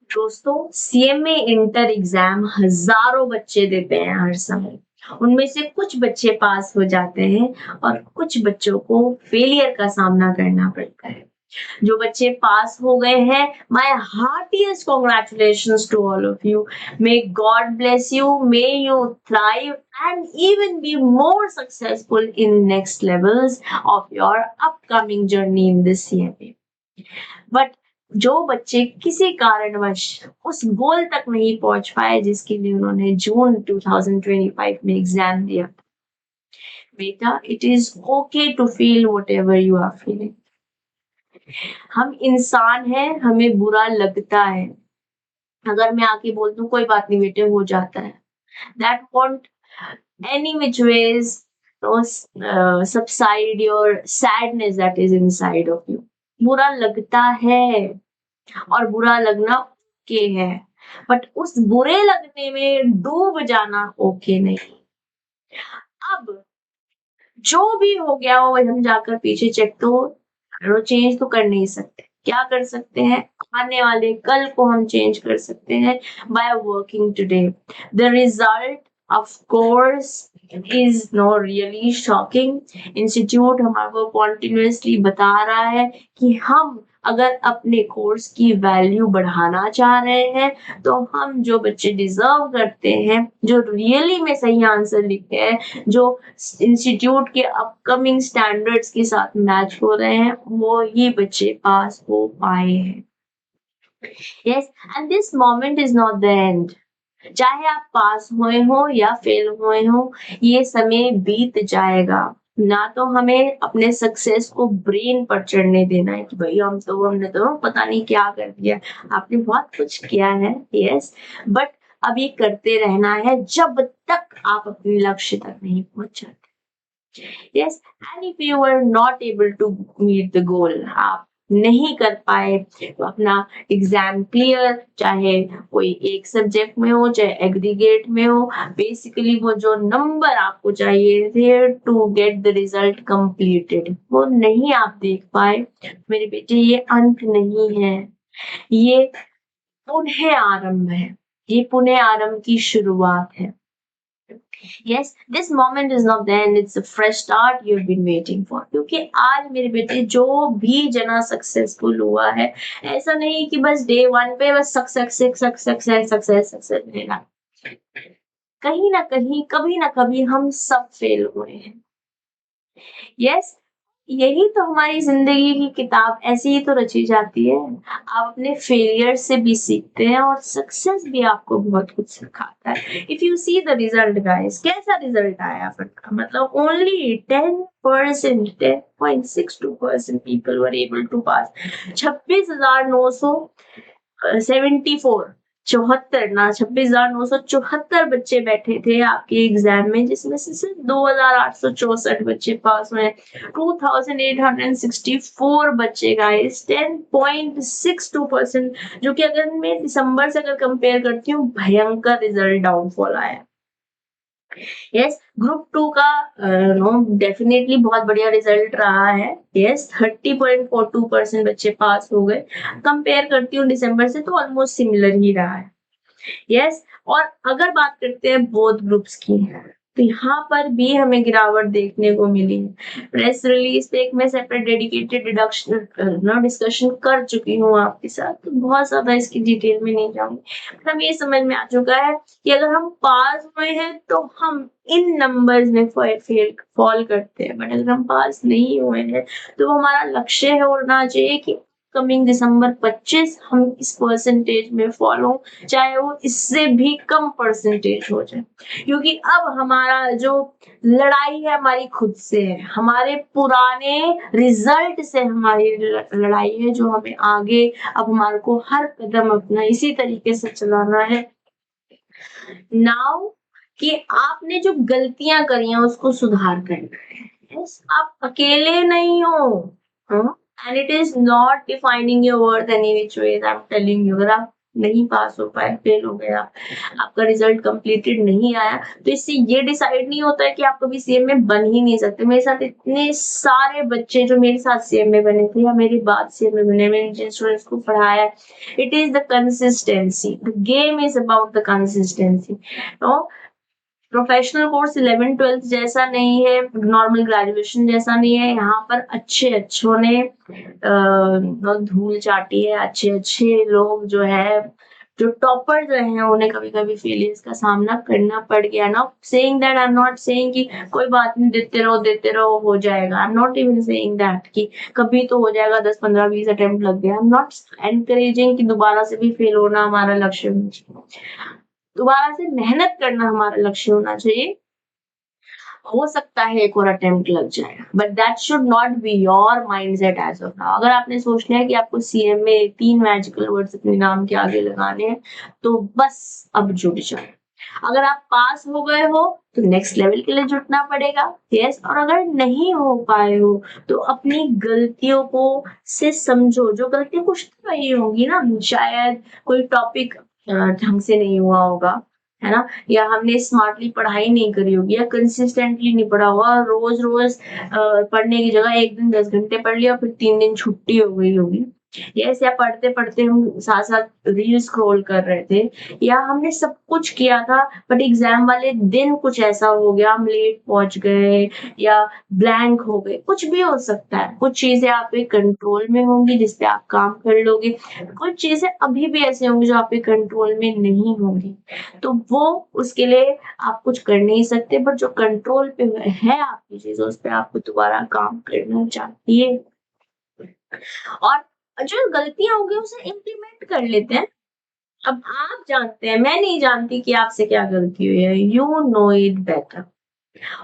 दोस्तों, CMA inter exam हजारों बच्चे देते हैं हर साल। उनमें से कुछ बच्चे पास हो जाते हैं और कुछ बच्चों को फेलियर का सामना करना पड़ता है। जो बच्चे पास हो गए हैं, my heartiest congratulations to all of you. May God bless you, may you thrive and even be more successful in next levels of your upcoming journey in this CMA. But जो बच्चे किसी कारणवश उस गोल तक नहीं पहुंच पाए जिसके लिए उन्होंने जून 2025 में एग्जाम दिया, बेटा, it is okay to feel whatever you are feeling. हम इंसान हैं, हमें बुरा लगता है। अगर मैं आके बोल दूं कोई बात नहीं बेटे, हो जाता है, that want any which ways subside your sadness that is inside of you। बुरा लगता है और बुरा लगना ओके है, बट उस बुरे लगने में डूब जाना ओके नहीं। अब जो भी हो गया हो, हम जाकर पीछे चेक तो चेंज तो कर नहीं सकते। क्या कर सकते हैं? आने वाले कल को हम चेंज कर सकते हैं by working today. The result of course is no really shocking. Institute हमारे कॉन्टिन्यूसली बता रहा है कि हम अगर अपने कोर्स की वैल्यू बढ़ाना चाह रहे हैं तो हम जो बच्चे डिजर्व करते हैं, जो रियली में सही आंसर लिखते हैं, जो इंस्टीट्यूट के अपकमिंग स्टैंडर्ड्स के साथ मैच हो रहे हैं, वो ही बच्चे पास हो पाए हैं। Yes, and this moment is not the end. चाहे आप पास हुए हो या फेल हुए हो, ये समय बीत जाएगा। ना तो हमें अपने सक्सेस को ब्रेन पर चढ़ने देना है कि भाई हमने तो पता नहीं क्या कर दिया। आपने बहुत कुछ किया है, यस, बट अब ये करते रहना है जब तक आप अपने लक्ष्य तक नहीं पहुंच जाते। Yes, and if you were not able to meet the goal, आप नहीं कर पाए तो अपना एग्जाम क्लियर, चाहे कोई एक सब्जेक्ट में हो चाहे एग्रीगेट में हो, बेसिकली वो जो नंबर आपको चाहिए थे to get the result completed, वो नहीं आप देख पाए, मेरे बेटे, ये अंत नहीं है, ये पुनः आरंभ है, ये पुनः आरंभ की शुरुआत है। Yes, this moment is not the end, it's a fresh start you've been waiting for। क्योंकि आज मेरे बेटे जो भी जना सक्सेसफुल हुआ है, ऐसा नहीं कि बस डे वन पे बस सक्सेस मिलेगा। कहीं ना कहीं, कभी ना कभी हम सब फेल हुए हैं। यस, यही तो हमारी जिंदगी की किताब ऐसी ही तो रची जाती है। आप अपने फेलियर से भी सीखते हैं और सक्सेस भी आपको बहुत कुछ सिखाता है। If you see the result guys, कैसा रिजल्ट आया फिर, मतलब only 10%, 10.62% people were able to pass. 26,974, 26,974 बच्चे बैठे थे आपके एग्जाम में, जिसमें से सिर्फ 2,864 बच्चे पास हुए। 2,864 बच्चे गाइस, 10.62%, जो कि अगर मैं दिसंबर से अगर कंपेयर करती हूँ, भयंकर रिजल्ट डाउनफॉल आया। यस, ग्रुप 2 का नो डेफिनेटली बहुत बढ़िया रिजल्ट रहा है। यस, 30.42% बच्चे पास हो गए। कंपेयर करती हूँ दिसंबर से तो ऑलमोस्ट सिमिलर ही रहा है। यस, और अगर बात करते हैं बोथ ग्रुप्स की, तो यहाँ पर भी हमें गिरावट देखने को मिली। प्रेस रिलीज पे एक मैं सेपरेट डेडिकेटेड डिस्कशन कर चुकी हूँ आपके साथ, तो बहुत ज्यादा इसकी डिटेल में नहीं जाऊंगी। हमें ये समझ में आ चुका है कि अगर हम पास हुए हैं तो हम इन नंबर्स में फॉल करते हैं, बट अगर हम पास नहीं हुए हैं तो हमारा लक्ष्य होना चाहिए कि कमिंग दिसंबर 25 हम इस परसेंटेज में फॉल हो, चाहे वो इससे भी कम परसेंटेज हो जाए। क्योंकि अब हमारा जो लड़ाई है हमारी खुद से है, हमारे पुराने रिजल्ट से हमारी लड़ाई है, जो हमें आगे अब हमारे को हर कदम अपना इसी तरीके से चलाना है। नाउ कि आपने जो गलतियां करी हैं उसको सुधार करना है। यस, आप अकेले नहीं हो, and it is not defining your worth any which way. I am telling you, अगर आप नहीं पास हो पाए, फेल हो गया, आपका रिजल्ट कंप्लीटेड नहीं आया, तो इससे ये डिसाइड नहीं होता है कि आप कभी सीएम में बन ही नहीं सकते। मेरे साथ इतने सारे बच्चे जो मेरे साथ सीएम में बने थे या मेरी बाद सीएम में बने, मैंने जिन स्टूडेंट्स को पढ़ाया, it is the consistency, the game is about the consistency. तो प्रोफेशनल कोर्स 11th-12th जैसा नहीं है, नॉर्मल ग्रेजुएशन जैसा नहीं है। यहाँ पर अच्छे अच्छों ने धूल चाटी है, अच्छे अच्छे लोग जो है, जो टॉपर जो है, उन्हें कभी कभी फेलियर्स का सामना करना पड़ गया। ना saying that, I am not saying कि कोई बात नहीं, देते रहो हो जाएगा, I am not even saying that कि कभी तो हो जाएगा, 10 15 20 अटेम्प्ट लग गया। आई एम नॉट एनकरेजिंग कि दोबारा से भी फेल होना हमारा लक्ष्य होना चाहिए, दोबारा से मेहनत करना हमारा लक्ष्य होना चाहिए। हो सकता है एक और अटेम्प्ट लग जाए, but that should not be your mindset as of now. अगर आपने सोच लिया कि आपको सीएम में 3 मैजिकल वर्ड्स अपने नाम के आगे लगाने हैं, तो बस अब जुट जाओ। अगर आप पास हो गए हो तो नेक्स्ट लेवल के लिए जुटना पड़ेगा, यस। और अगर नहीं हो पाए हो तो अपनी गलतियों को से समझो। जो गलतियां कुछ तो वही होंगी ना, शायद कोई टॉपिक ढंग से नहीं हुआ होगा, है ना, या हमने स्मार्टली पढ़ाई नहीं करी होगी, या कंसिस्टेंटली नहीं पढ़ा होगा, रोज रोज पढ़ने की जगह एक दिन 10 घंटे पढ़ लिया, फिर 3 दिन छुट्टी हो गई होगी। यस, या पढ़ते पढ़ते हम साथ साथ रील स्क्रॉल कर रहे थे, या हमने सब कुछ किया था बट एग्जाम वाले दिन कुछ ऐसा हो गया, हम लेट पहुंच गए या ब्लैंक हो गए, कुछ भी हो सकता है। कुछ चीजें आपके कंट्रोल में होंगी जिसपे आप काम कर लोगे, कुछ चीजें अभी भी ऐसे होंगी जो आपके कंट्रोल में नहीं होंगी, तो वो उसके लिए आप कुछ कर नहीं सकते। बट जो कंट्रोल पे है आपकी चीजें, उस पर आपको दोबारा काम करना चाहिए, और जो गलतियां होंगी उसे इम्प्लीमेंट कर लेते हैं। अब आप जानते हैं, मैं नहीं जानती कि आपसे क्या गलती हुई है, यू नो इट बेटर।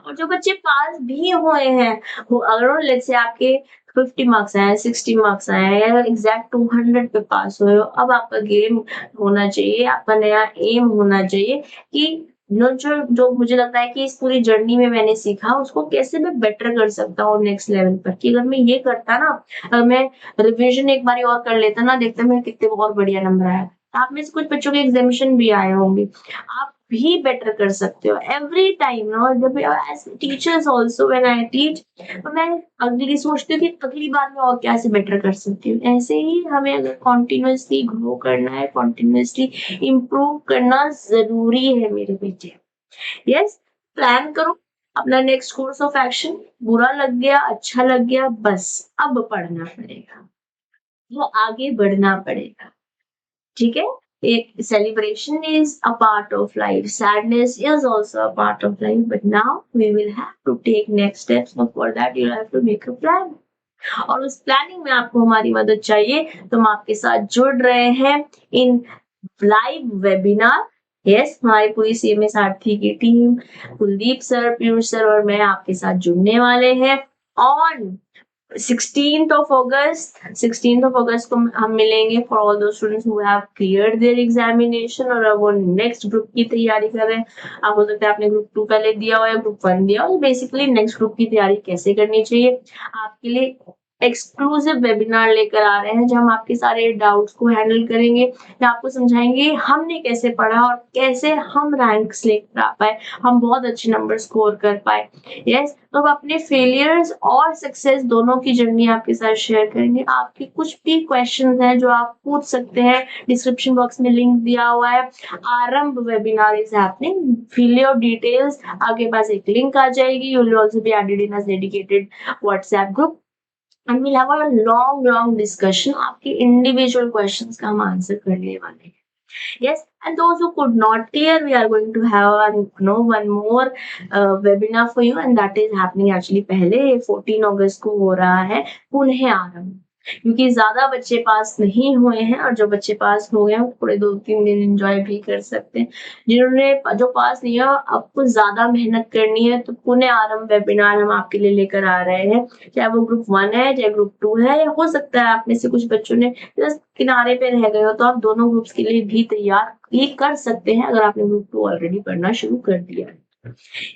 और जो बच्चे पास भी हुए हैं, अगर लेट्स से आपके 50 मार्क्स आए, 60 मार्क्स आए, या एग्जैक्ट 200 पे पास हुए हो, अब आपका गेम होना चाहिए, आपका नया एम होना चाहिए कि जो जो मुझे लगता है कि इस पूरी जर्नी में मैंने सीखा, उसको कैसे मैं बेटर कर सकता हूँ नेक्स्ट लेवल पर। कि अगर मैं ये करता ना, अगर मैं रिविजन एक बारी और कर लेता ना, देखता मैं कितने बहुत बढ़िया नंबर आया। आप में से कुछ बच्चों के एग्जामिशन भी आए होंगे, आप भी बेटर कर सकते हो एवरी टाइम। और जब as teachers also when I teach, तो मैं अगली सोचती हूँ कि अगली बार मैं और कैसे बेटर कर सकती हूँ। ऐसे ही हमें अगर कॉन्टिन्यूअसली ग्रो करना है, कॉन्टिन्यूअसली इम्प्रूव करना जरूरी है मेरे बेटे। यस, प्लान करो अपना नेक्स्ट कोर्स ऑफ एक्शन। बुरा लग गया, अच्छा लग गया, बस अब पढ़ना पड़ेगा, वो आगे बढ़ना पड़ेगा, ठीक है। एक celebration is a part of life, sadness is also a part of life, but now we will have to take next steps, so for that you have to make a plan। और उस planning में आपको हमारी मदद चाहिए, तो हम आपके साथ जुड़ रहे हैं इन लाइव वेबिनार। यस, हमारी पूरी सीएमए सारथी की team, Kuldeep sir, Piyush sir और मैं आपके साथ जुड़ने वाले हैं ऑन 16th of August को हम मिलेंगे for all those students who have cleared their examination और अब वो नेक्स्ट ग्रुप की तैयारी कर रहे हैं। आप हो सकता है आपने ग्रुप 2 पहले दिया हो या ग्रुप 1 दिया हो, बेसिकली नेक्स्ट ग्रुप की तैयारी कैसे करनी चाहिए, आपके लिए एक्सक्लूसिव वेबिनार लेकर आ रहे हैं, जहां हम आपके सारे डाउट्स को हैंडल करेंगे, या आपको समझाएंगे हमने कैसे पढ़ा और कैसे हम रैंक्स लेकर आ पाए, हम बहुत अच्छे नंबर स्कोर कर पाए। यस, तो हम अपने फेलियर्स और सक्सेस दोनों की जर्नी आपके साथ शेयर करेंगे। आपके कुछ भी क्वेश्चंस हैं जो आप पूछ सकते हैं, डिस्क्रिप्शन बॉक्स में लिंक दिया हुआ है। Aarambh webinar is happening, fill your details, आपके पास एक लिंक आ जाएगी, you will also be added in a dedicated WhatsApp group and we'll have a long discussion। आपके individual questions का हम आंसर करने वाले हैं। Yes, and those who could not clear, we are going to have one more webinar for you, and that is happening actually पहले 14 अगस्त को हो रहा है पुनः आरंभ, क्योंकि ज्यादा बच्चे पास नहीं हुए हैं, और जो बच्चे पास हो गए हैं थोड़े 2-3 दिन एंजॉय भी कर सकते हैं। जिन्होंने जो पास नहीं हुआ, आपको ज्यादा मेहनत करनी है, तो पुनः आरंभ वेबिनार हम आपके लिए लेकर आ रहे हैं, चाहे वो ग्रुप 1 है, चाहे ग्रुप 2 है, या हो सकता है आप में से कुछ बच्चों ने जस्ट किनारे पे रह गए हो, तो आप दोनों ग्रुप्स के लिए भी तैयार ये कर सकते हैं अगर आपने ग्रुप 2 ऑलरेडी पढ़ना शुरू कर दिया है।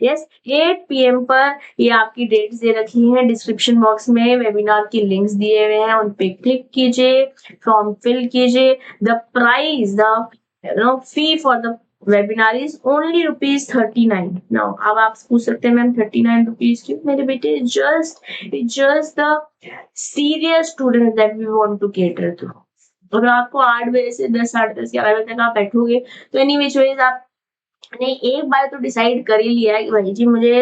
यस 8 PM पर ये आपकी डेट्स दे रखी हैं, डिस्क्रिप्शन बॉक्स में वेबिनार की लिंक्स दिए हुए हैं, उन पे क्लिक कीजिए, फॉर्म फिल कीजिए। The price the fee for the webinar is only ₹39। Now अब आप पूछ सकते हैं मैम ₹39 क्यों? मेरे बेटे just the serious student that we want to cater to. अगर आपको 8 बजे से 10 साढ़े 10 11 बजे तक आप बैठोगे तो एनी विच वेज आप ने एक बार तो डिसाइड कर ही लिया है कि भाई जी मुझे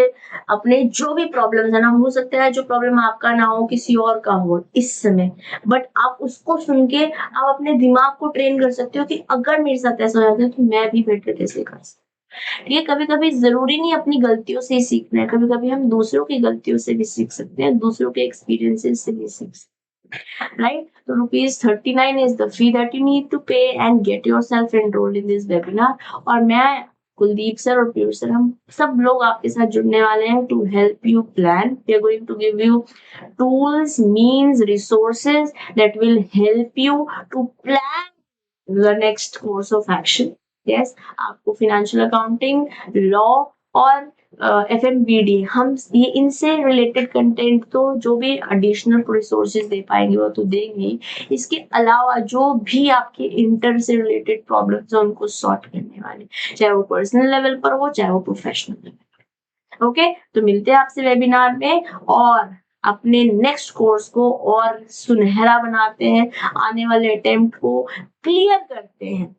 अपने जो भी प्रॉब्लम्स है ना, हो सकता है जो प्रॉब्लम आपका ना हो किसी और का हो इस समय, बट आप उसको सुन के आप अपने दिमाग को ट्रेन कर सकते हो कि अगर मेरे साथ ऐसा हो जाता है तो मैं भी बेटर कैसे कर सकती। ये कभी कभी जरूरी नहीं अपनी गलतियों से ही सीखना है, कभी कभी हम दूसरों की गलतियों से भी सीख सकते हैं, दूसरों के एक्सपीरियंसेस से भी सीख सकते हैं, राइट? तो ₹39 is the fee that you need to pay and get yourself enrolled in this webinar। और मैं कुलदीप सर और पीयूष सर हम सब लोग आपके साथ जुड़ने वाले हैं to help you plan. We are going to give you tools, means, resources that will help you to plan the next course of action। yes, आपको फाइनेंशियल अकाउंटिंग, लॉ और FMBD हम ये इनसे रिलेटेड कंटेंट तो जो भी additional resources दे पाएंगे वो तो देंगे ही। इसके अलावा जो भी आपके इंटर से रिलेटेड प्रॉब्लम्स हैं उनको सॉर्ट करने वाले, चाहे वो पर्सनल लेवल पर हो चाहे वो प्रोफेशनल लेवल। ओके, तो मिलते हैं आपसे वेबिनार में और अपने नेक्स्ट कोर्स को और सुनहरा बनाते हैं, आने वाले अटेम्प्ट को क्लियर करते हैं,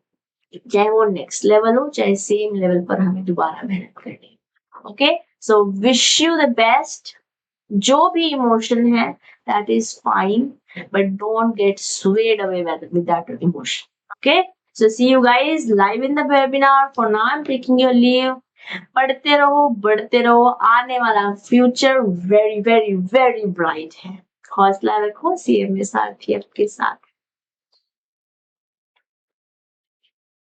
चाहे वो नेक्स्ट लेवल हो चाहे सेम लेवल पर हमें दोबारा मेहनत करनी है। Okay, so wish you the best. जो भी इमोशन है that is fine, but don't get swayed away with that emotion. Okay, so see you guys live in the webinar. For now I am taking your leave. पढ़ते रहो, बढ़ते रहो, आने वाला future very very very bright है। हौसला रखो, CMA साथी आपके साथ।